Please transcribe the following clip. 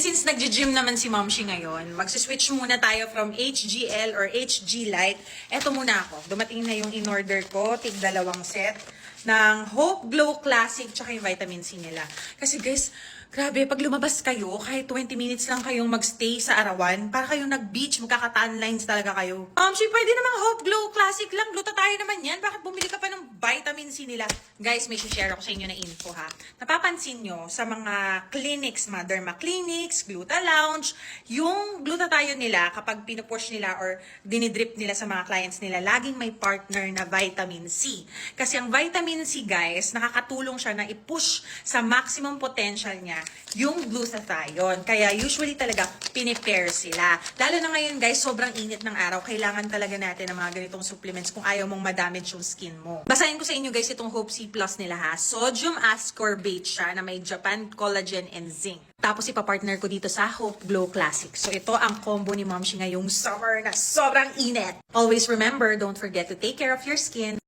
since nagji-gym naman si Momshi ngayon, magsiswitch muna tayo from HGL or HG Light. Eto muna ako. Dumating na yung in-order ko, tig 2 set ng Hope Glow Classic tsaka yung vitamin C nila. Kasi guys, grabe, pag lumabas kayo, kahit 20 minutes lang kayong magstay sa arawan, para kayong nag-beach, magkaka-tan lines talaga kayo. Pwede namang Hope Glow Classic lang. Glutathione naman yan. Bakit bumili ka pa ng vitamin C nila? Guys, may share ako sa inyo na info ha. Napapansin nyo, sa mga clinics, mga derma clinics, Gluta Lounge, yung glutathione nila, kapag pinupush nila or dinidrip nila sa mga clients nila, laging may partner na vitamin C. Kasi ang vitamin C, guys, nakakatulong siya na i-push sa maximum potential niya yung glutathione. Kaya usually talaga pinipair sila. Lalo na ngayon, guys, sobrang init ng araw. Kailangan talaga natin ng mga ganitong supplements kung ayaw mong madamage yung skin mo. Basahin ko sa inyo, guys, itong Hope C Plus nila ha. Sodium ascorbate siya na may Japan collagen and zinc. Tapos ipapartner ko dito sa Hope Glow Classic. So ito ang combo ni Momshi ngayong summer na sobrang init. Always remember, don't forget to take care of your skin.